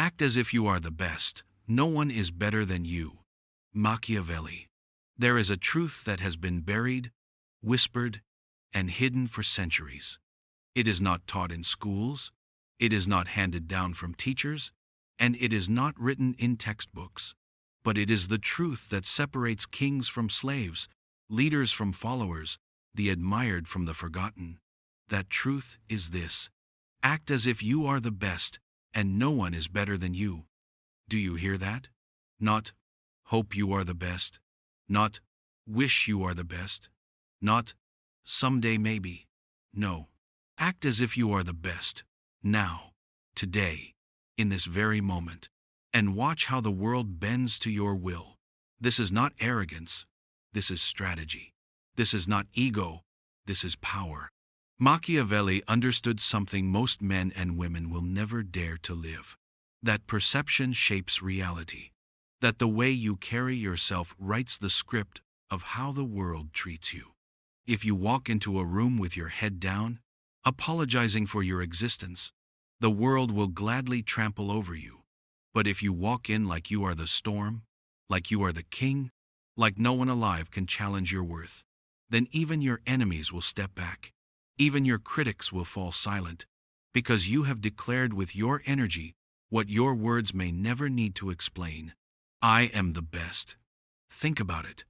Act as if you are the best. No one is better than you. Machiavelli. There is a truth that has been buried, whispered, and hidden for centuries. It is not taught in schools, it is not handed down from teachers, and it is not written in textbooks. But it is the truth that separates kings from slaves, leaders from followers, the admired from the forgotten. That truth is this: act as if you are the best, and no one is better than you. Do you hear that? Not, hope you are the best. Not, wish you are the best. Not, someday maybe. No. Act as if you are the best. Now. Today. In this very moment. And watch how the world bends to your will. This is not arrogance. This is strategy. This is not ego. This is power. Machiavelli understood something most men and women will never dare to live. That perception shapes reality. That the way you carry yourself writes the script of how the world treats you. If you walk into a room with your head down, apologizing for your existence, the world will gladly trample over you. But if you walk in like you are the storm, like you are the king, like no one alive can challenge your worth, then even your enemies will step back. Even your critics will fall silent, because you have declared with your energy what your words may never need to explain. I am the best. Think about it.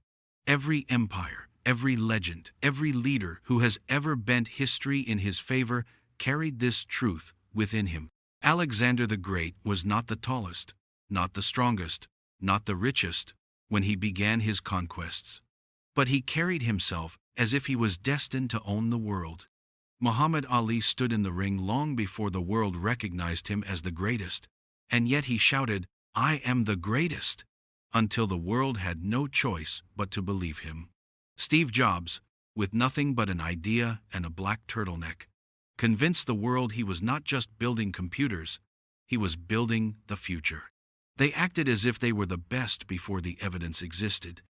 Every empire, every legend, every leader who has ever bent history in his favor carried this truth within him. Alexander the Great was not the tallest, not the strongest, not the richest when he began his conquests. But he carried himself as if he was destined to own the world. Muhammad Ali stood in the ring long before the world recognized him as the greatest, and yet he shouted, "I am the greatest," until the world had no choice but to believe him. Steve Jobs, with nothing but an idea and a black turtleneck, convinced the world he was not just building computers, he was building the future. They acted as if they were the best before the evidence existed,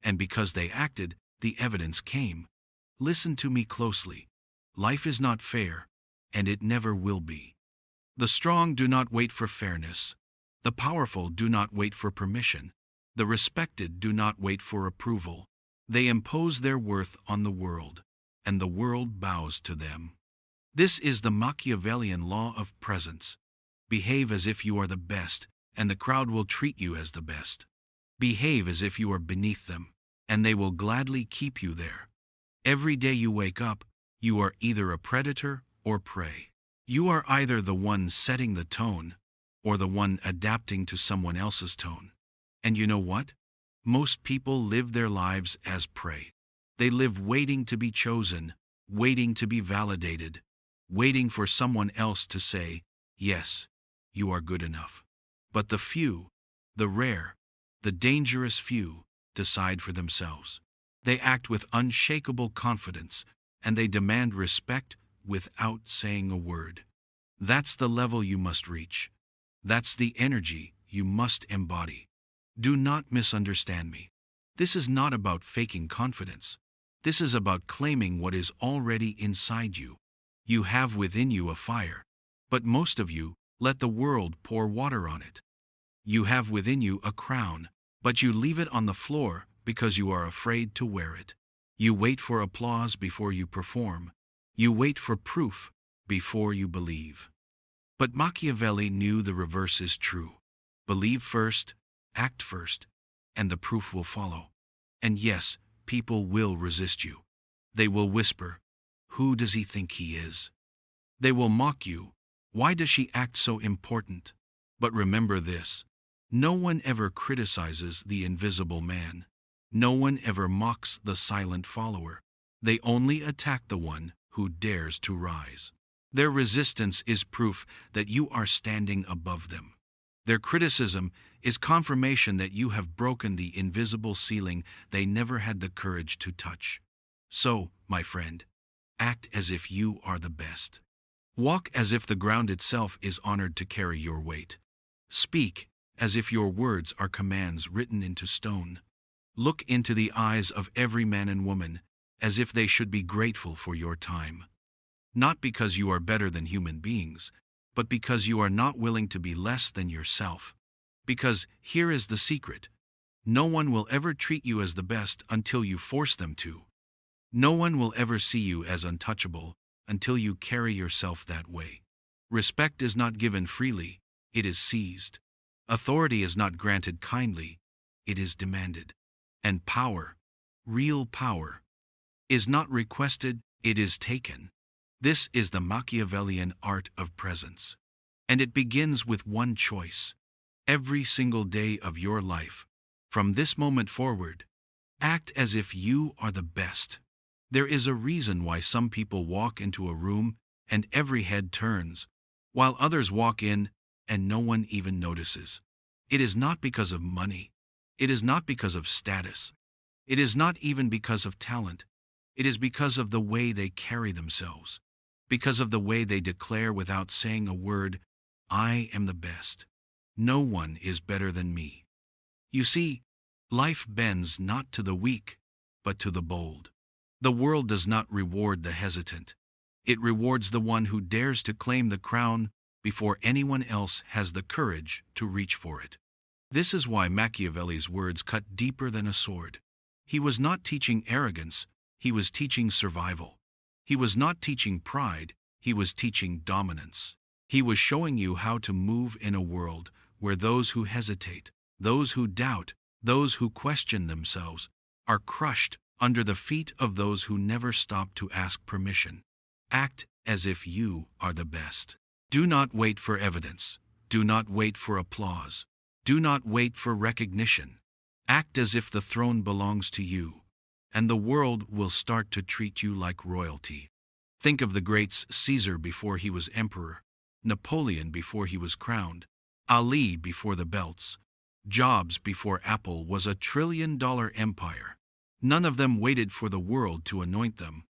and because they acted, the evidence came. Listen to me closely. Life is not fair, and it never will be. The strong do not wait for fairness. The powerful do not wait for permission. The respected do not wait for approval. They impose their worth on the world, and the world bows to them. This is the Machiavellian law of presence. Behave as if you are the best, and the crowd will treat you as the best. Behave as if you are beneath them, and they will gladly keep you there. Every day you wake up, you are either a predator or prey. You are either the one setting the tone, or the one adapting to someone else's tone. And you know what? Most people live their lives as prey. They live waiting to be chosen, waiting to be validated, waiting for someone else to say, "Yes, you are good enough." But the few, the rare, the dangerous few, decide for themselves. They act with unshakable confidence, and they demand respect without saying a word. That's the level you must reach. That's the energy you must embody. Do not misunderstand me. This is not about faking confidence. This is about claiming what is already inside you. You have within you a fire, but most of you let the world pour water on it. You have within you a crown, but you leave it on the floor because you are afraid to wear it. You wait for applause before you perform. You wait for proof before you believe. But Machiavelli knew the reverse is true. Believe first, act first, and the proof will follow. And yes, people will resist you. They will whisper, "Who does he think he is?" They will mock you. "Why does she act so important?" But remember this: no one ever criticizes the invisible man. No one ever mocks the silent follower. They only attack the one who dares to rise. Their resistance is proof that you are standing above them. Their criticism is confirmation that you have broken the invisible ceiling they never had the courage to touch. So, my friend, act as if you are the best. Walk as if the ground itself is honored to carry your weight. Speak as if your words are commands written into stone. Look into the eyes of every man and woman as if they should be grateful for your time. Not because you are better than human beings, but because you are not willing to be less than yourself. Because here is the secret: no one will ever treat you as the best until you force them to. No one will ever see you as untouchable until you carry yourself that way. Respect is not given freely, it is seized. Authority is not granted kindly, it is demanded. And power, real power, is not requested, it is taken. This is the Machiavellian art of presence. And it begins with one choice. Every single day of your life, from this moment forward, act as if you are the best. There is a reason why some people walk into a room and every head turns, while others walk in and no one even notices. It is not because of money. It is not because of status. It is not even because of talent. It is because of the way they carry themselves. Because of the way they declare without saying a word, "I am the best. No one is better than me." You see, life bends not to the weak, but to the bold. The world does not reward the hesitant. It rewards the one who dares to claim the crown before anyone else has the courage to reach for it. This is why Machiavelli's words cut deeper than a sword. He was not teaching arrogance, he was teaching survival. He was not teaching pride, he was teaching dominance. He was showing you how to move in a world where those who hesitate, those who doubt, those who question themselves, are crushed under the feet of those who never stop to ask permission. Act as if you are the best. Do not wait for evidence. Do not wait for applause. Do not wait for recognition. Act as if the throne belongs to you, and the world will start to treat you like royalty. Think of the greats: Caesar before he was emperor, Napoleon before he was crowned, Ali before the belts, Jobs before Apple was a trillion-dollar empire. None of them waited for the world to anoint them.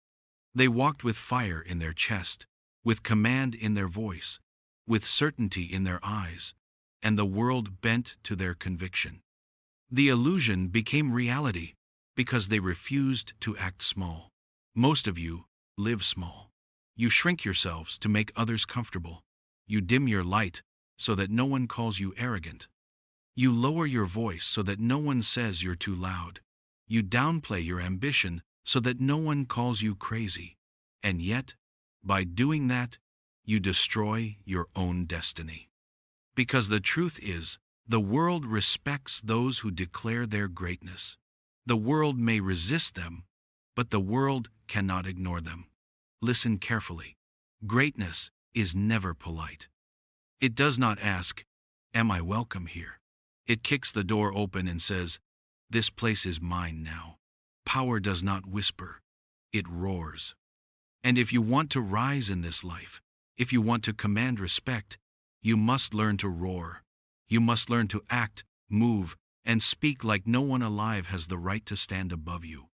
They walked with fire in their chest, with command in their voice, with certainty in their eyes, and the world bent to their conviction. The illusion became reality because they refused to act small. Most of you live small. You shrink yourselves to make others comfortable. You dim your light so that no one calls you arrogant. You lower your voice so that no one says you're too loud. You downplay your ambition so that no one calls you crazy. And yet, by doing that, you destroy your own destiny. Because the truth is, the world respects those who declare their greatness. The world may resist them, but the world cannot ignore them. Listen carefully. Greatness is never polite. It does not ask, "Am I welcome here?" It kicks the door open and says, "This place is mine now." Power does not whisper, it roars. And if you want to rise in this life, if you want to command respect, you must learn to roar. You must learn to act, move, and speak like no one alive has the right to stand above you.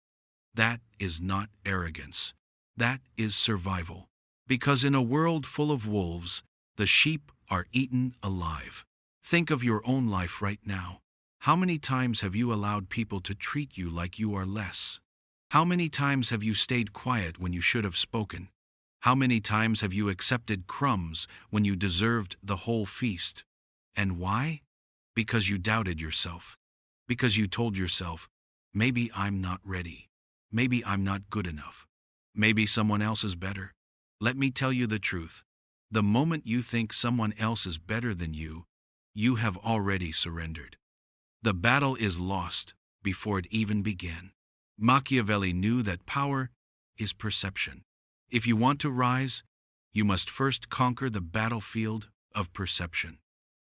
That is not arrogance. That is survival. Because in a world full of wolves, the sheep are eaten alive. Think of your own life right now. How many times have you allowed people to treat you like you are less? How many times have you stayed quiet when you should have spoken? How many times have you accepted crumbs when you deserved the whole feast? And why? Because you doubted yourself. Because you told yourself, maybe I'm not ready. Maybe I'm not good enough. Maybe someone else is better. Let me tell you the truth. The moment you think someone else is better than you, you have already surrendered. The battle is lost before it even began. Machiavelli knew that power is perception. If you want to rise, you must first conquer the battlefield of perception.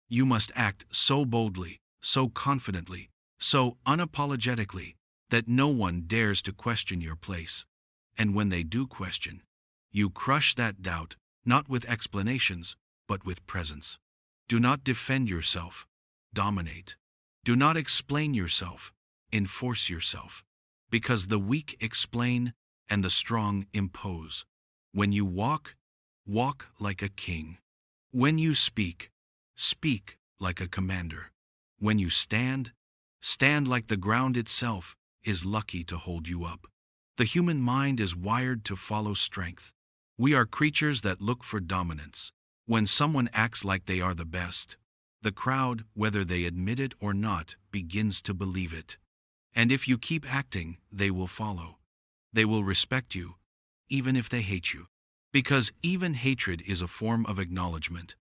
You must act so boldly, so confidently, so unapologetically, that no one dares to question your place. And when they do question, you crush that doubt, not with explanations, but with presence. Do not defend yourself, dominate. Do not explain yourself, enforce yourself. Because the weak explain and the strong impose. When you walk, walk like a king. When you speak, speak like a commander. When you stand, stand like the ground itself is lucky to hold you up. The human mind is wired to follow strength. We are creatures that look for dominance. When someone acts like they are the best, the crowd, whether they admit it or not, begins to believe it. And if you keep acting, they will follow. They will respect you, even if they hate you. Because even hatred is a form of acknowledgement.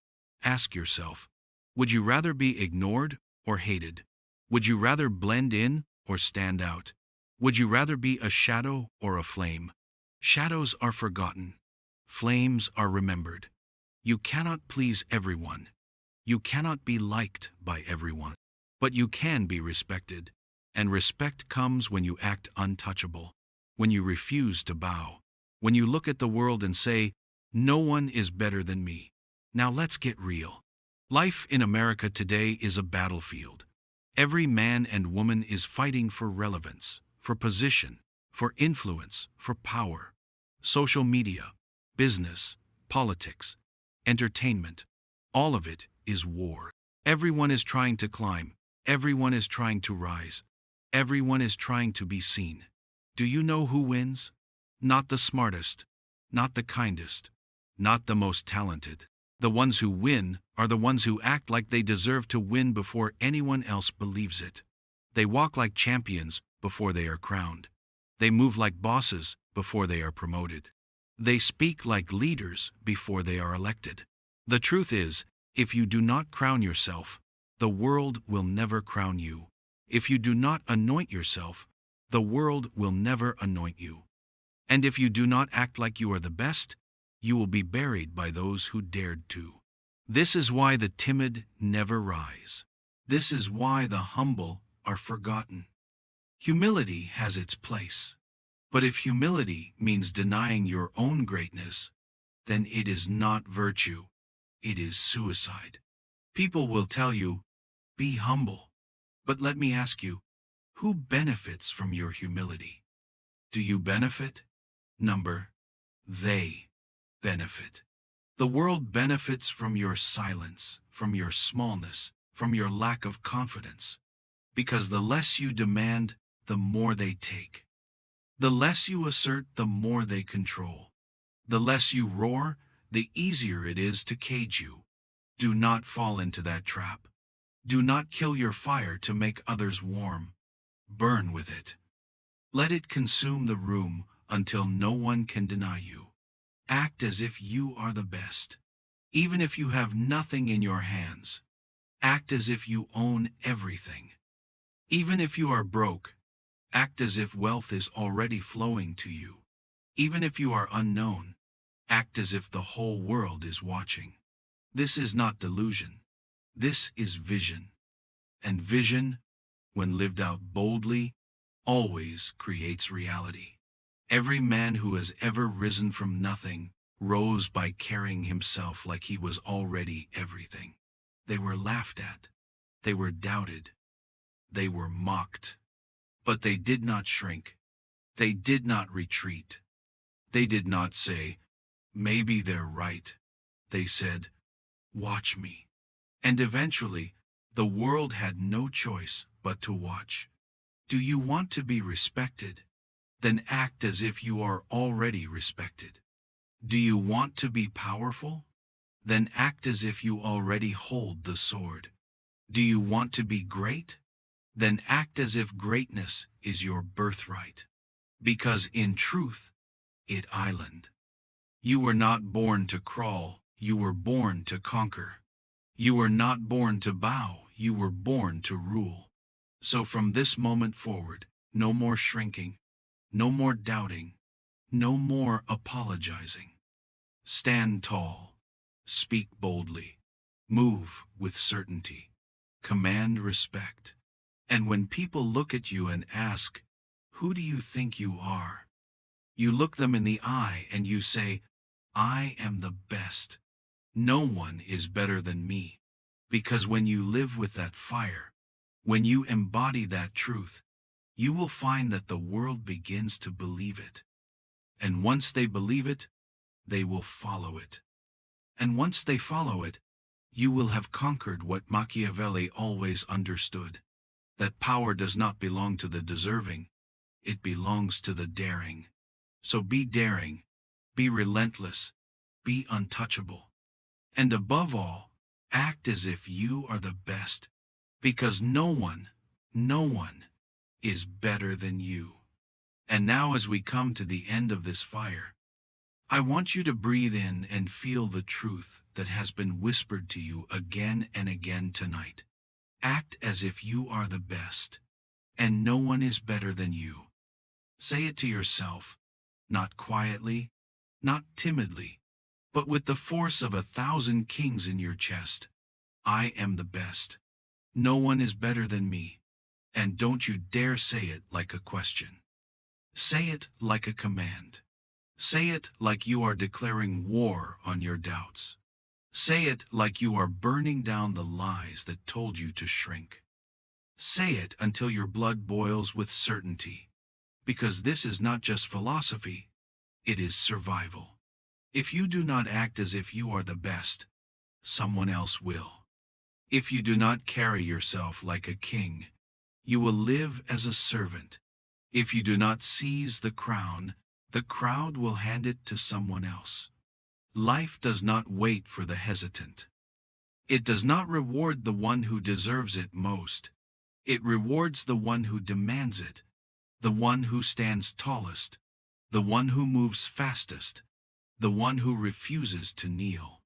Ask yourself, would you rather be ignored or hated? Would you rather blend in or stand out? Would you rather be a shadow or a flame? Shadows are forgotten. Flames are remembered. You cannot please everyone. You cannot be liked by everyone. But you can be respected. And respect comes when you act untouchable, when you refuse to bow, when you look at the world and say, "No one is better than me." Now let's get real. Life in America today is a battlefield. Every man and woman is fighting for relevance, for position, for influence, for power. Social media, business, politics, entertainment, all of it is war. Everyone is trying to climb. Everyone is trying to rise. Everyone is trying to be seen. Do you know who wins? Not the smartest, not the kindest, not the most talented. The ones who win are the ones who act like they deserve to win before anyone else believes it. They walk like champions before they are crowned. They move like bosses before they are promoted. They speak like leaders before they are elected. The truth is, if you do not crown yourself, the world will never crown you. If you do not anoint yourself, the world will never anoint you. And if you do not act like you are the best, you will be buried by those who dared to. This is why the timid never rise. This is why the humble are forgotten. Humility has its place. But if humility means denying your own greatness, then it is not virtue, it is suicide. People will tell you, be humble. But let me ask you, who benefits from your humility? Do you benefit? They benefit. The world benefits from your silence, from your smallness, from your lack of confidence. Because the less you demand, the more they take. The less you assert, the more they control. The less you roar, the easier it is to cage you. Do not fall into that trap. Do not kill your fire to make others warm. Burn with it. Let it consume the room until no one can deny you. Act as if you are the best. Even if you have nothing in your hands, act as if you own everything. Even if you are broke, act as if wealth is already flowing to you. Even if you are unknown, act as if the whole world is watching. This is not delusion. This is vision. And vision, when lived out boldly, always creates reality. Every man who has ever risen from nothing rose by carrying himself like he was already everything. They were laughed at. They were doubted. They were mocked. But they did not shrink. They did not retreat. They did not say, maybe they're right. They said, watch me. And eventually, the world had no choice but to watch. Do you want to be respected? Then act as if you are already respected. Do you want to be powerful? Then act as if you already hold the sword. Do you want to be great? Then act as if greatness is your birthright. Because in truth, it island. You were not born to crawl, you were born to conquer. You were not born to bow, you were born to rule. So from this moment forward, no more shrinking, no more doubting, no more apologizing. Stand tall, speak boldly, move with certainty, command respect. And when people look at you and ask, who do you think you are? You look them in the eye and you say, I am the best. No one is better than me. Because when you live with that fire, when you embody that truth, you will find that the world begins to believe it. And once they believe it, they will follow it. And once they follow it, you will have conquered what Machiavelli always understood, that power does not belong to the deserving, it belongs to the daring. So be daring, be relentless, be untouchable. And above all, act as if you are the best, because no one is better than you. And now, as we come to the end of this fire, I want you to breathe in and feel the truth that has been whispered to you again and again tonight. Act as if you are the best, and no one is better than you. Say it to yourself, not quietly, not timidly, but with the force of 1,000 kings in your chest. I am the best. No one is better than me. And don't you dare say it like a question. Say it like a command. Say it like you are declaring war on your doubts. Say it like you are burning down the lies that told you to shrink. Say it until your blood boils with certainty. Because this is not just philosophy, it is survival. If you do not act as if you are the best, someone else will. If you do not carry yourself like a king, you will live as a servant. If you do not seize the crown, the crowd will hand it to someone else. Life does not wait for the hesitant. It does not reward the one who deserves it most. It rewards the one who demands it, the one who stands tallest, the one who moves fastest, the one who refuses to kneel.